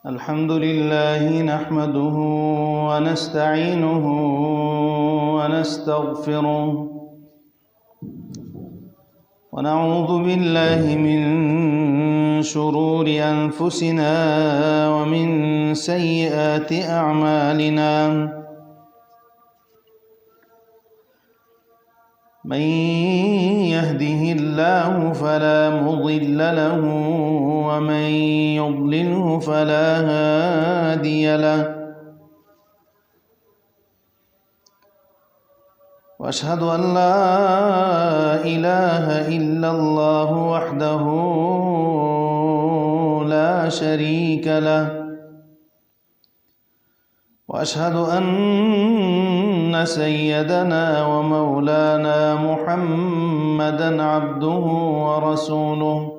الحمد لله نحمده ونستعينه ونستغفره ونعوذ بالله من شرور أنفسنا ومن سيئات أعمالنا من يهده الله فلا مضل له ومن يضلله فلا هادي له وأشهد أن لا إله إلا الله وحده لا شريك له وأشهد أن سيدنا ومولانا محمدًا عبده ورسوله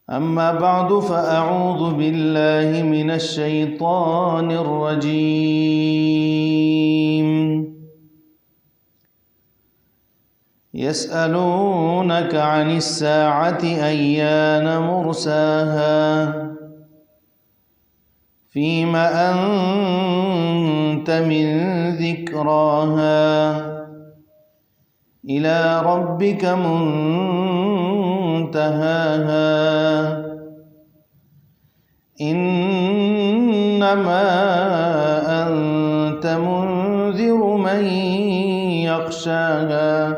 أما بعد فأعوذ بالله من الشيطان الرجيم يسألونك عن الساعة أيان مرساها فيم أنت من ذكراها إلى ربك منتهاها إنما أنت منذر من يخشاها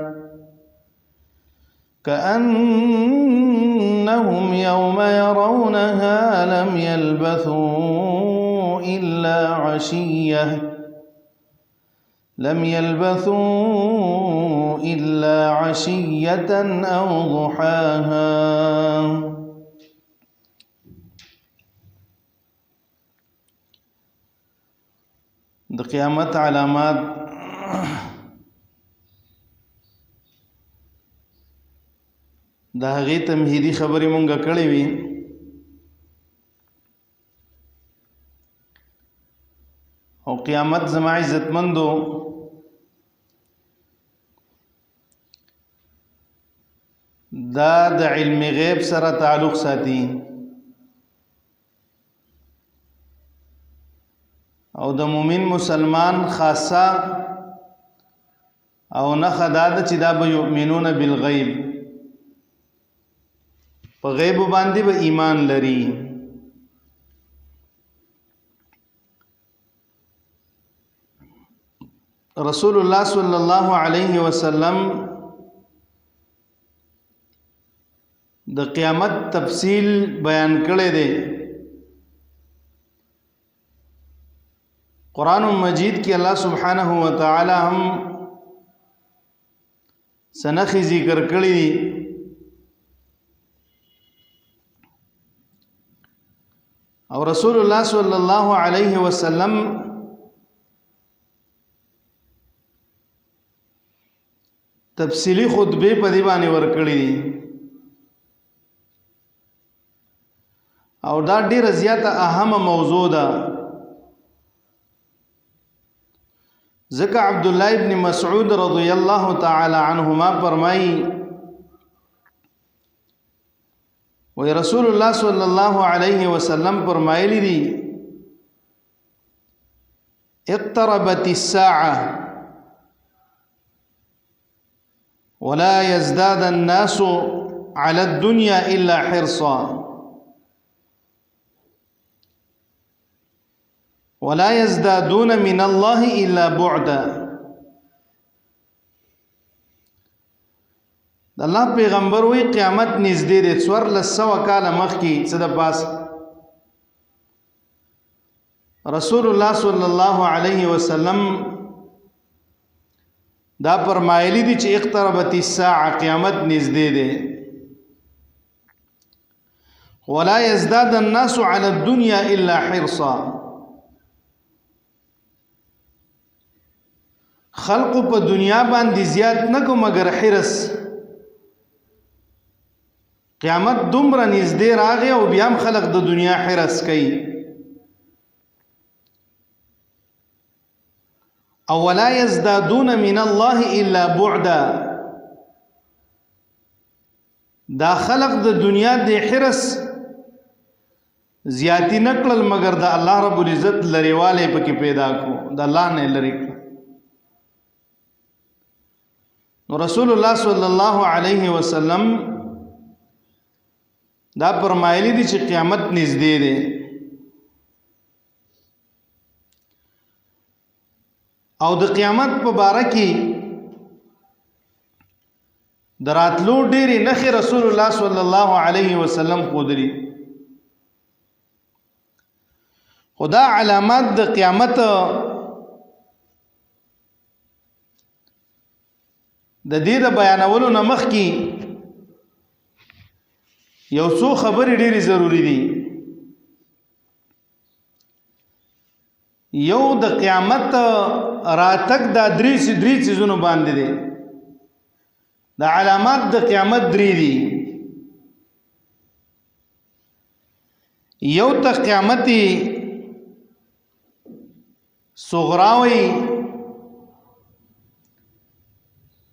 كأنهم يوم يرونها لم يلبثوا إلا عشية أو ضحاها د قیامت علامات د هغې تمهیدي خبرې مونږه کړې وي او قیامت زما عزتمندو دا د علم غیب سره تعلق ساتي او د مومن مسلمان خاصه او نخه دا ده چې دا به یؤمنون بالغیب په غیب باندې به ایمان لري رسول الله صلی الله علیه وسلم د قیامت تفصیل بیان کړی دی قرآن مجید کی اللہ سبحانہ و تعالی هم سنخی ذکر کړی دی او رسول الله صلی الله علیه وسلم تفصیلی خطبه په دی باندې ورکړی دي او دا ډیره زیاته اهمه موضوع ده ځکه عبد الله ابن مسعود رضی الله تعالی عنهما فرمایي وی رسول الله صلی الله علیه وسلم فرمایلی دي اقتربت الساعه ولا يزداد الناس على الدنيا إلا حرصا ولا يزدادون من الله إلا بعدا الله پیغمبر وی قیامت نږدې ده 1400 کال مخکې څه د پاس رسول الله صلی الله علیه وسلم دا فرمایلی دي چې اقتربت الساعه قیامت نږدې ده ولا يزداد الناس على الدنيا الا حرصا خلق په دنیا باندې زیات نه کو مگر حرص قیامت دومره نږدې راغی او بیا هم خلق د دنیا حرص کوي او ولا يزدادون من الله الا بعدا دا خلق د دنیا د حرس زیاتی نکړل مگر د الله رب العزت لریواله پکې پیدا کو د الله نه لری نو رسول الله صلی الله علیه وسلم دا فرمایلی دي چې قیامت نږدې ده او د قیامت په باره کې دراتلو ډېرې نښې رسول الله صلی الله علیه وسلم ښودلي خدا علامات د قیامت د دې د بیانولو نه مخکې یو څو خبرې ډېرې ضروری دي یو د قیامت راتګ دا درې څیزونو باندې دي د علامات د قیامت درې دي یو ته قیامت صغراوي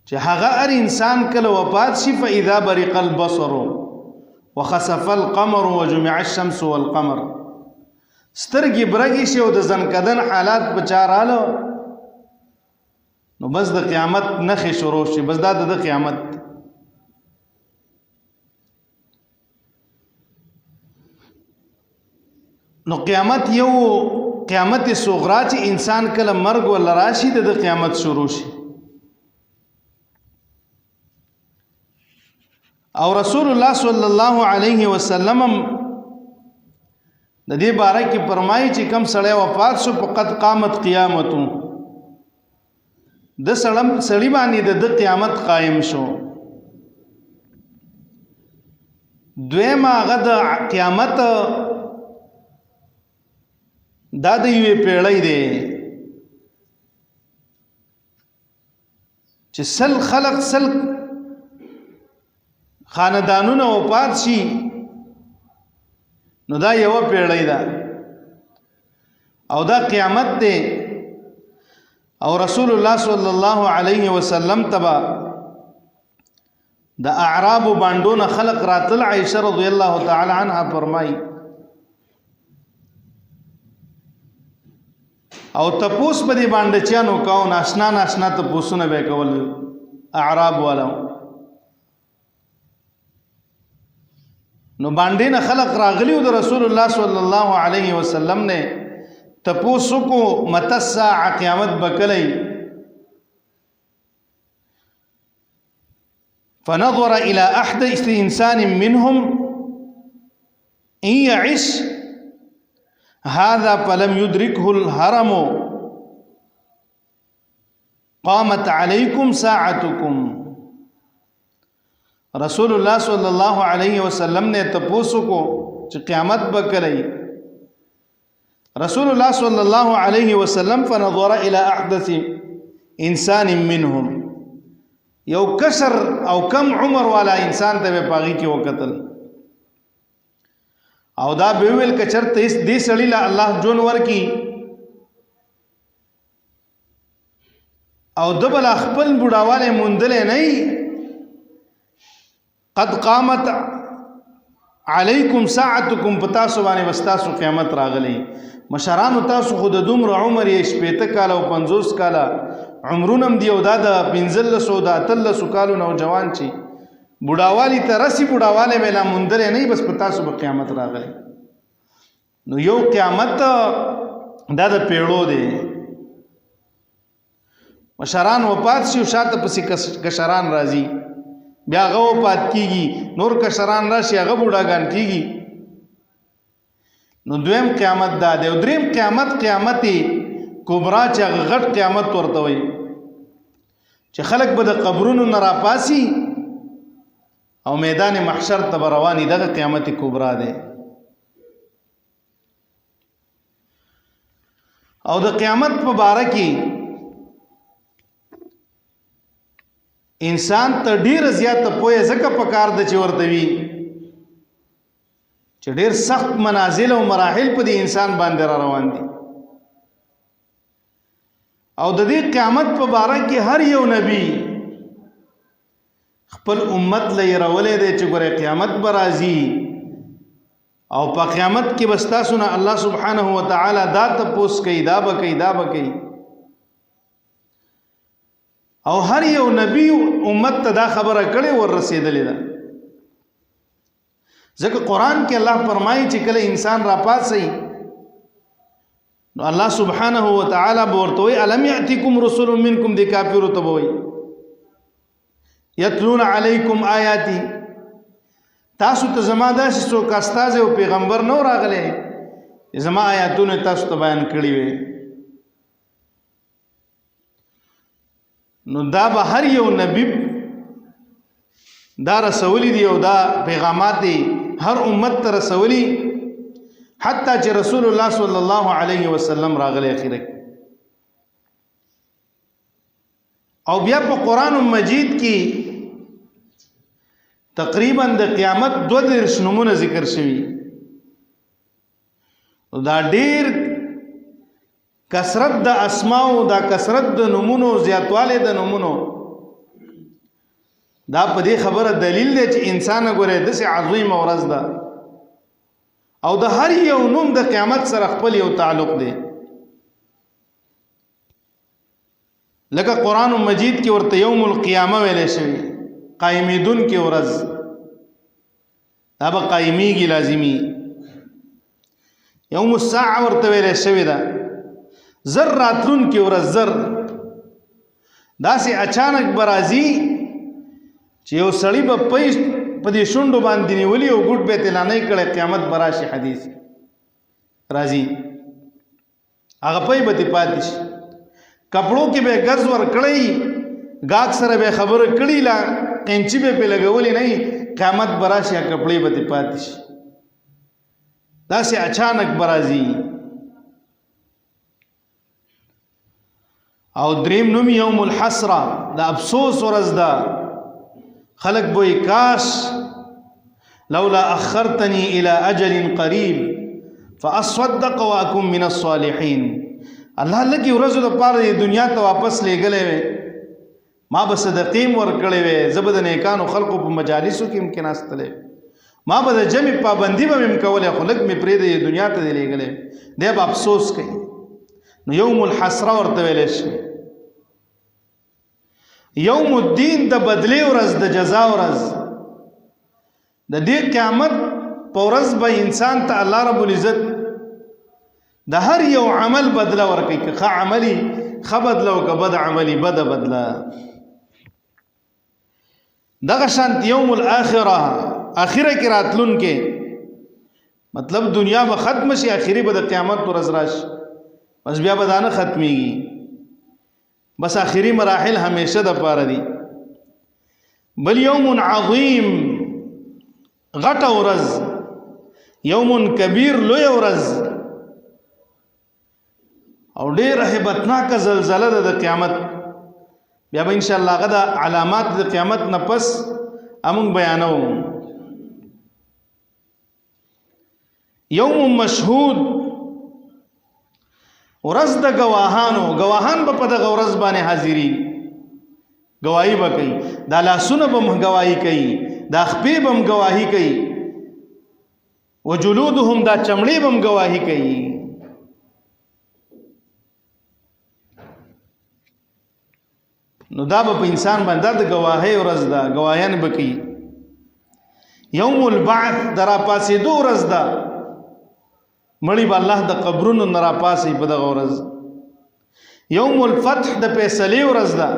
چې هغه هر انسان کله وفات شي فاذا برق البصر وخسف القمر وجمع الشمس والقمر سترګې برګې شي او د ځنکدن حالات بچاراله نو بس د قیامت نخې شروع شي بس دا د قیامت نو قیامت یو قیامت صغرا چې انسان کله مرګ ول راشي د قیامت شروع شي او رسول الله صلی الله علیه وسلم د دې باره کې فرمایي چې کم سړی وفات شو فقط قامت قیامته د سړی باندې د قیامت قائم شو دویم هغه د قیامت دا د یوې پیړۍ دی چې سل خلق سل خاندانونه وفات شي نو دا یو پیړۍ ده او دا قیامت دی او رسول الله صلی الله علیه وسلم تبا د اعراب باندونه خلق راتل عائشہ رضی الله تعالی عنها فرمای او تپوس په دې باندې چانو کاو ناشنا تپوسونه به کول اعراب والو نو باندې نه خلق راغلی او د رسول الله صلی الله علیه وسلم نے تپوسو کو متسع قیامت بکلی فنظر الى احدث انسان منهم ان يعش هذا فلم يدركه الهرم قامت عليكم ساعتكم رسول الله صلی الله علیه وسلم نے تپوسو کو چې قیامت بکلی رسول الله صلی الله علیه وسلم فنظر الى احدث انسان منهم یو کشر او کم عمر والا انسان ته پاغي کې وکتل او دا به ویل کچرته دې سړی له الله جون ورکی او دبل خپل بډاواله مونډل نه قد قامت علیکم ساعتکم پتا سو باندې واستاسو قیامت راغلی مشران تاسو خود دومره عمر یې شپېته کال او 50 کال عمرونم دی او دا د 1500 دا 300 کالو نوجوان چی بډاوالی ته رسی بډاواله ویلا مونډل نه بس پتا سو به قیامت راغلی نو یو قیامت دا د پیړو دی مشران وفات شي شاته پسې کشران راځي بیا غو پات کیږي نور کشران راشي هغه بوډاګان کیږي نو دویم قیامت دا دی او دریم قیامت کبرا چې غټ قیامت ورته وي چې خلق به د قبرونو نه راپاسي او میدان محشر ته رواني دغه قیامت کبرا دی او د قیامت په باره کې انسان ته ډیر زیات پوهه زکه پکار د چورته وی چې ډیر سخت منازل او مراحل په دې انسان باندې را روان دي او د دې قیامت په باره کې هر یو نبی خپل امت له يرولې دی چې ګوره قیامت به راځي او په قیامت کې به ستاسو نه الله سبحانه وتعالی دا تپوس کوي دا به کوي او هر یو نبی امت ته دا خبره کړې ور رسېدلې ده ځکه قرآن کې الله فرمایي چې کله انسان را پاسي نو الله سبحانه وتعالی ورته وي الم یاتکم رسول منکم دی کافر ته وي یتلون علیکم آیاتی تاسو ته زما داسې څوک استاد او پیغمبر نو راغله زما آیاتونه تاسو ته بیان کړی وي نو دا به هر یو نبی دا رسولی دی او دا پیغامات دی هر امت ته رسولی حتی چې رسول الله صلی الله علیه وسلم راغلی اخیره او بیا په قرآن مجید کې تقریبا د قیامت 22 نمونه ذکر شوي دا ډیر کثرت د اسماء او دا کثرت د نمونو زیاتواله د نمونو دا په دې خبره دلیل دی چې انسان غوړي د سي عظیم ورځ ده او د هر یو نوم د قیامت سره خپل یو تعلق دی لکه قرآن مجید کې ورته یوم القیامه ویل شوی قائمیدون کې ورځ دا به قائمیږي لازمی یوم الساعه ورته ویل شوی دا زر راتلون کې ورځ زر داسې اچانک برازي چې یو سړی به په دې شونډو باندې نیولي او ګډ به تلانه کړي قیامت براشي حدیث راځي هغه پي به پاتې شي کپړو کې به غز ور کړی گاګ سره به خبره کړی لا قینچی به په لګولې نه قیامت براشي کپړې به پاتې شي دا سه اچانک برازي او دریم نوم یوم الحسره دا افسوس ورځ ده خلق بوئی کاش لولا اخرتنی الى اجل قریب فاصدق واکم من الصالحین الله لګي ورځو د پاره دنیا ته واپس لېګلې وي ما به صدقیم ور کړې وي زبد نیکانو خلقو په مجالسو کې ممکن استلې ما به د جمع پابندي به مم کوله خلق می پرې د دنیا ته لېګلې دی به افسوس کوي نو یوم الحسره ورته ویل شي یوم الدین د بدلی ورځ د جزا ورځ د دې قیامت په ورځ به انسان ته الله رب العزت د هر یو عمل بدله ورکړي که ښه عملي ښه بدله او که بد عملي بده بدله دغه شانت یوم الاخره اخره کې راتلون کې مطلب دنیا به ختم شي اخري به د قیامت ورځ راشي بس بیا به دا نه ختميږي بس آخری مراحل ہمیشہ دا پارا دی بل یوم عظیم غټ ورځ یوم کبیر لوی ورځ او ډېر هیبتناک زلزلہ د قیامت بیا به ان شاء الله غدا علامات د قیامت نه پس امون بیانو یوم مشهود ورځ د گواهان به په دغه ورځ باندې حاضري گواہی به کوي دا لاسونه به گواہی کوي دا خپې به گواہی کوي وجلودهم دا چمړې به گواہی کوي نو دا به انسان باندې د گواهی ورځ ده گواهیان به کوي یوم البعث درا پاسې دو ورځ ده مړی به الله د قبرونو نه را پاسي په دغه ورځ یوم الفتح د فیصلې ورځ ده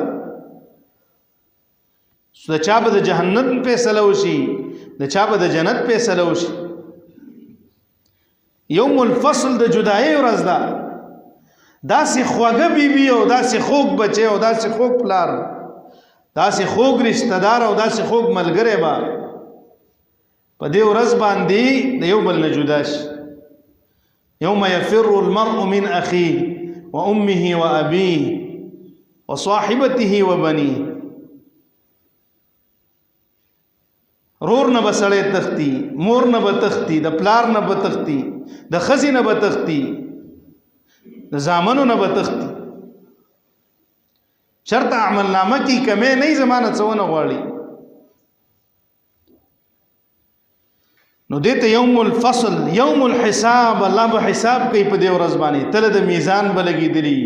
د چا به د جهنم فیصله وشي د چا به د جنت فیصله وشي یوم الفصل د جدایي ورځ ده داسې خواږه بیبي او داسې خوږ بچي او داسې خوږ پلار داسې خوږ رشتہ دار او داسې خوږ ملګری به په دې ورځ باندې د یو بل نه جدا شي يوم يفر المرء من أخيه وأمه وأبيه وصاحبته وبنيه رور نه بسړې تختی مور نه بتختی د پلار نه بتختی د خزي نه بتختی د زامنو نه بتختی شرط عمل نامه کی کمه نه زمانه څونه غواړي نو دته یوم الفصل یوم الحساب الله به حساب کوي په دې ورځ باندې تل د میزان بلګي دي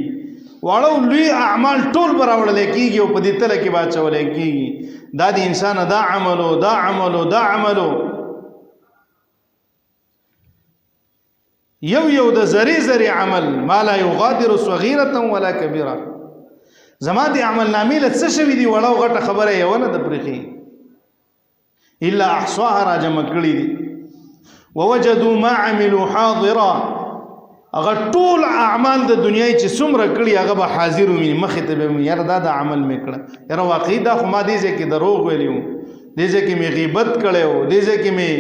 واړو لوی اعمال ټول براوړل کېږي او په دې تل کې باچول کېږي دا د انسان دا عملو دا عملو دا عملو یو د زری زری عمل ما لا یغادر صغیره ولا کبیره زما دي عمل نامې له څه شوي دي وړو غټه خبره یې ونه د پرخي الا احصاها را جمع کړی دي ووجدوا ما عملوا حاضرا هغه ټول اعمال د دنیا چې څومره کړی هغه به حاضر وي مخې ته به یار دا عمل مې کړ یار واقعي دا خو ما دې ځکه دروغ ویلیو دې ځکه مې غیبت کړو دې ځکه مې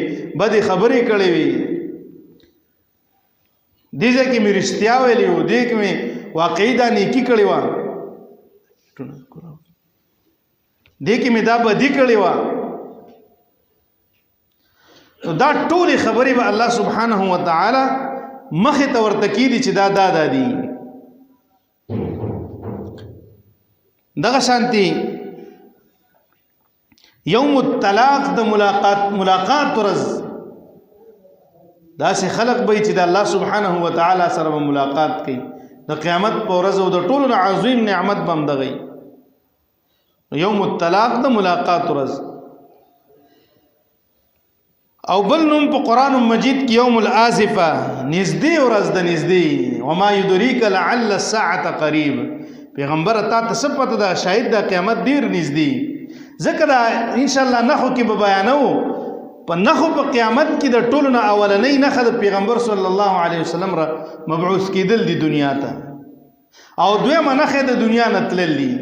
بدې خبرې کړې وي دې ځکه مې رښتیا ویلیو دې کې مې واقعي دا نیکی کړې و دې کې مې دا بدې کړې و دا ټول خبرې به الله سبحانه و تعالی مخې ته ورته کېدي چې دا دي دغه شانتي یوم الطلاق د ملاقات ورځ داسې خلق به چې د الله سبحانه و تعالی سره ملاقات کوي د قیامت په ورځ او د ټولو عظیم نعمت به هم دغی یوم الطلاق د ملاقات ورځ او بل نوم په قران مجید کې یوم الازفه نږدې ورځ د نږدې وما يدريك لعل الساعه قريب پیغمبر تا ته صفته دا شاهد د قیامت ډیر نږدې ذکر ان شاء الله نحو کې به بیانو په نحو په قیامت کې د ټولو نه اولنۍ نښه د پیغمبر صلی الله علیه وسلم را مبعوث کېدل د دنیا ته او دویمه نښه د دنیا نه تللی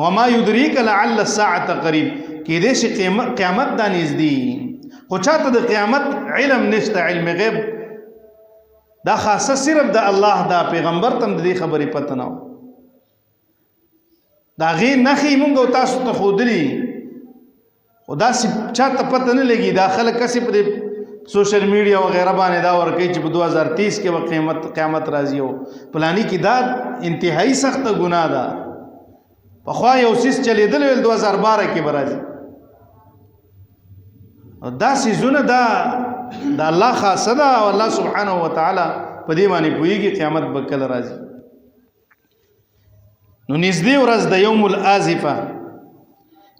وما يدريك لعل الساعه قريب کې دې شي قیامت د نږدې خو چاته د قیامت علم نشته علم غیب دا خاصه صرف د الله دا پیغمبر تم د دې خبرې پته نه دا غي نخي مونږ او تاسو ته خودري خدا سي چاته پته نه لګي دا خلک کسي په سوشل میډیا او غیره باندې دا ورکي چې په 2030 کې به قیامت راځي او پلاني کې دا انتهایی سخت ګناه ده په خوا یو سیس چلیدل ول 2012 کې برازي دا سيزونه دا الله خاصه ده او الله سبحانه و تعالی په دې باندې پويږي قیامت به کله راځي نو نږدې ورځ د یوم الازفه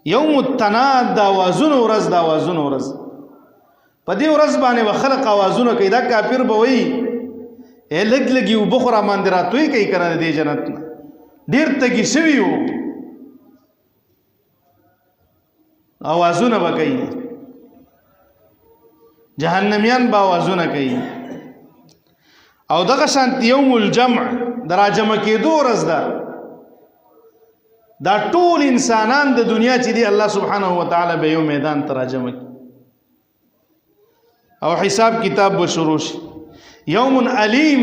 یوم التناد دا وازونه ورځ دا وازونه ورځ په دې ورځ باندې خلق اوازونه کوي دا کافر به وي لګ لګي وبخره باندې راتوي کوي کنه دې جنت ډیر تګي شوی وو اوازونه به کوي جهنميان با وازونه کوي او دغه شانت یوم الجمع دراجمه کېدو ورځ ده دا ټول انسانان د دنیا چې دی الله سبحانه و تعالی به یو میدان تراجمه او حساب کتاب به شروع شي یوم علیم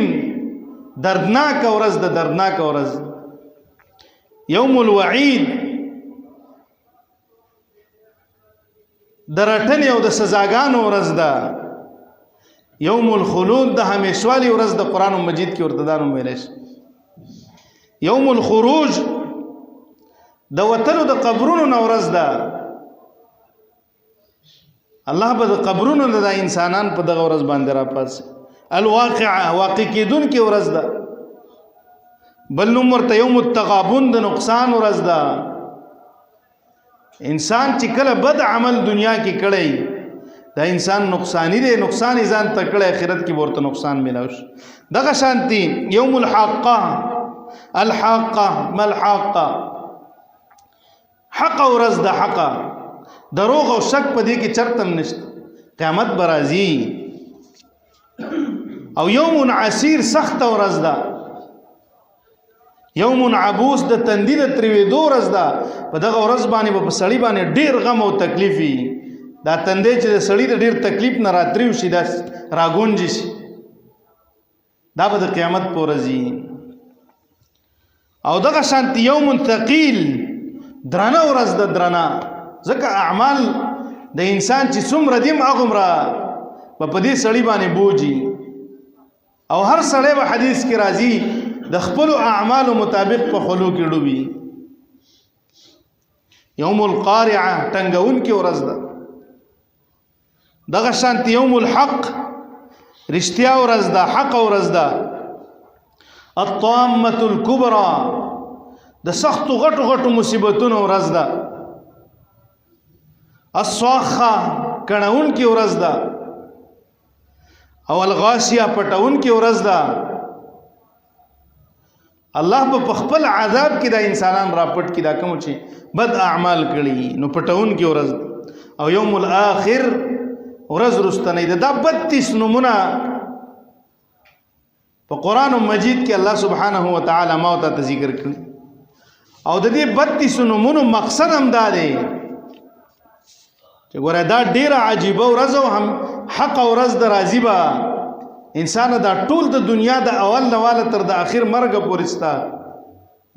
دردناک ورځ ده دردناک ورځ یوم الوعید درټنی او د سزاګانو ورځ ده یوم الخلود د همیشوالي ورځ د قران مجید کې ورته دانو ویل شي یوم الخروج د وتلو د قبرونو نورز ده الله به د قبرونو د انسانان په دغه ورځ باندې را پاس الواقعه واقع کیدون کې ورځ ده بل نو مرته یوم التغابن د نقصان ورځ ده انسان چې کله بد عمل دنیا کې کړي دا انسان نقصانی دی نقصان ځان تکړه آخرت کې ورته نقصان ملاوي دغه شانتي یوم الحاقه الحاقه ما الحاقه حق ورځ د حق دروغ او شک په دې کې چرتم نشته قیامت برازي او یوم عسیر سخت ورځ ده یوم عبوس د تندید تروي دو ورځ ده په دغه ورځ باندې په سړی باندې ډیر غم او تکلیف وي دا تندې چې د سړی د ډیر تکلیف نه راتریو شي دا راګونځي شي دا به د قیامت په ورځ او دغه شانت یوم ثقيل درنه ورځ د درنه ځکه اعمال د انسان چې څومره دیم اغمره په دې سړی باندې بوجي او هر سړی به حدیث کې راځي د خپل اعمال مطابق په خلو کې ډوبي یوم القارعه ټنګون کې ورځ ده دغه شانتی یوم الحق رښتیا ورځ ده، حق ورځ ده. الطامة الکبرى د سختو غټو غټو مصیبتونو ورځ ده. الصاخه کڼونکې ورځ ده، او الغاشیه پټونکې ورځ ده. الله په خپل عذاب کې دا انسانان را پټ کې دا کوم چې بد اعمال کړي نو پټونکې ورځ ده. او یوم الاخر ورځ رستنی ده. دا 32 نمونه په قرآن مجید کې الله سبحانه و تعالی ما ته ذکر کړي. او د دې 32 نمونو مقصد هم دا دی چې ګوره دا ډیره عجیبه ورځ او هم حق ورځ د راځي به انسان دا ټول د دنیا د اول نه واله تر د اخر مرګ پورې ستا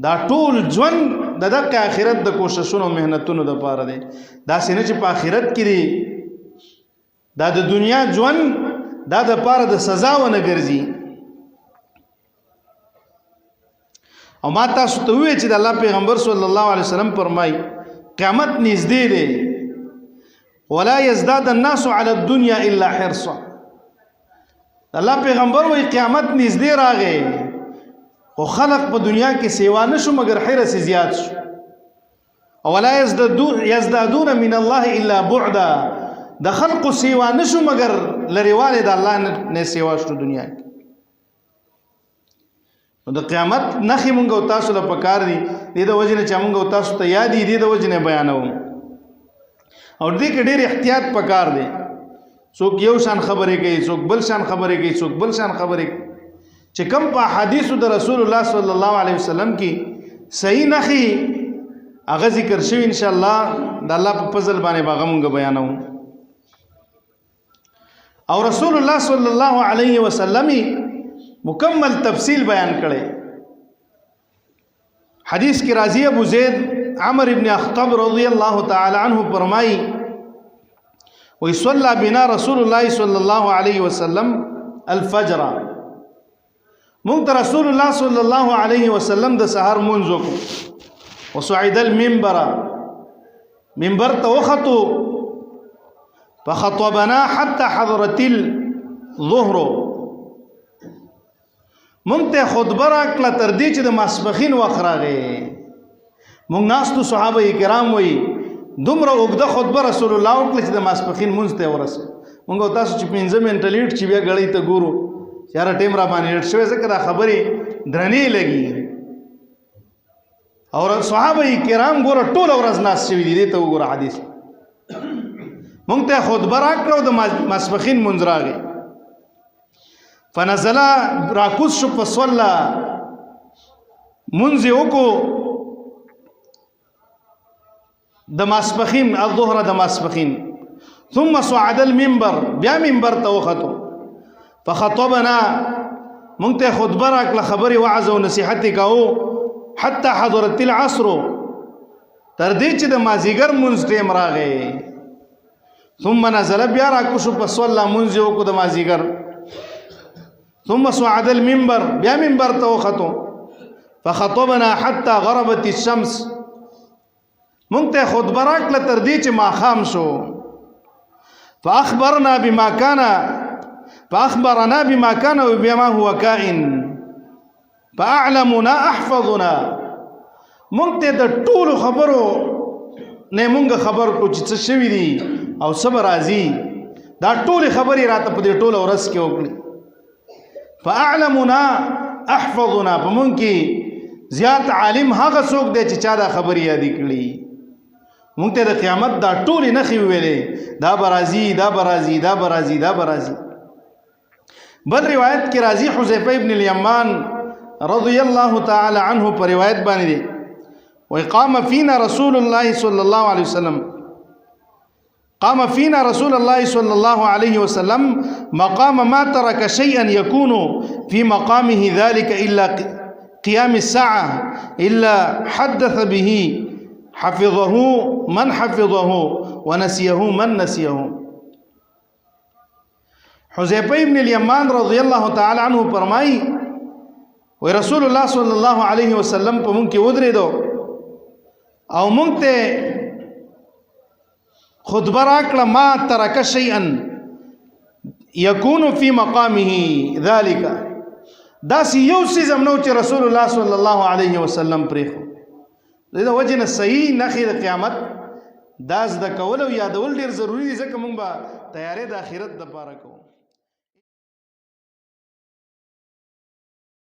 دا ټول ژوند د دغه آخرت د کوششونو مهنتونو د پاره دی. دا سینه چې په آخرت کې دی دا د دنیا ژوند دا د پاره د سزا ونه ګرځي. او ما تاسو ته وی چې د الله پیغمبر صلی الله علیه وسلم فرمای قیامت نږدې دی. ولا يزداد الناس على الدنيا الا حرصا. الله پیغمبر وی قیامت نږدې راغی او خلق په دنیا کې سیوا نشو مگر حرص زیات شو. ولا يزدادون من الله الا بعدا. د خلق سیوا نشو مگر لریواله د الله نه سیوا شو دنیا کې. نو د قیامت نخې مونږ او تاسو له پکار دي دې د وجه نه چې مونږ او تاسو ته یاد دي د وجه نه بیانوم. او دې کې ډېر احتیاط پکار دی. څوک یو شان خبرې کوي، څوک بل شان خبرې کوي، څوک بل شان خبرې کوي. چې کوم په حدیثو د رسول الله صلی الله علیه وسلم کې صحیح نخې هغه ذکر شوی ان شاء الله د الله په فضل باندې باغه مونږ بیانوم. او رسول الله صلی الله علیه وسلم مکمل تفصیل بیان کړي. حدیث کی راضی ابو زید عمر ابن اخطب رضی الله تعالی عنہ فرمائی وصلى بنا رسول الله صلی الله علیه وسلم الفجر. مونږ رسول الله صلی الله علیه وسلم د سحر منځ وکړو. وصعد المنبر منبر ته وختو فخطبنا حتى حضرت الظهر. مونږ ته خطبه راکړه تر دې چې د ماسپخین وخت راغی. مونږ ناستو صحابه کرام وایي دومره اوږده خطبه رسول الله وکړه چې د ماسپخین مونځ ته ورسېد. مونږ تاسو چې 15 منټه لیټ چې بیا غړی ته ګورو یاره ټیم را باندې لیټ شوی ځکه دا خبرې درنې لګي. او صحابه کرام ګوره ټول ورځ ناست شوي دي. دې ته وګوره حدیث. مونږ ته خطبه راکړه او د ماسپخین مونځ راغی. فنزل راکوز شو فصلى منځ وکړو د ماسپخین الظهر د ماسپخین. ثم صعد المنبر بیا منبر ته وختو فخطبنا مونږ ته خطبه راکړه خبرې وعظ او نصیحت کاو حتى حضرت العصر تر دې چې د مازیګر منځ ټیم راغی. ثم نزل بیا راکوز شو فصلى منځ وکړو د مازیګر. ثم صعد المنبر بیا منبر ته وختو فخطبنا حتى غربت الشمس مونږ ته خطبه راکړه تر دې چې ماښام شو. فاخبرنا بما كان وبما هو كائن فاعلمنا احفظنا. مونږ ته د ټول خبرو نه مونږ خبر کو چې څه شوي دي او څه راځي. دا ټول خبرې راته په دې ټول ورځ کې وکړي. فاعلمنا احفظنا فمون کې زیات عالم هغه څوک دی چې چا دا خبرې یادې کړي. مونږ ته د قیامت دا ټول نښې ویلې دا برازي دا برازي دا برازي دا برازي. بل روایت کې راځي حذیفه ابن الیمان رضی الله تعالی عنه پر روایت باندې دی وقام فينا رسول الله صلى الله عليه وسلم قام فينا رسول الله صلى الله عليه وسلم مقام ما ترك شيئا يكون في مقامه ذلك إلا قيام الساعة إلا حدث به حفظه من حفظه ونسيه من نسيه. حذیفه ابن الیمان رضی الله تعالی عنہ فرمایي و رسول الله صلی الله علیه وسلم په مونږ کې ودرېدو او مونږ ته خطبه راکړه ما ترک شیئا یکون فی مقامه ذالک داسې یو څیز هم نو چې رسول الله صلی الله علیه وسلم پرېښو د وجه نه صحیح نښې د قیامت دا زده کول او یادول ډېر ضروري دي ځکه موږ به تیارې د آخرت دپاره کوو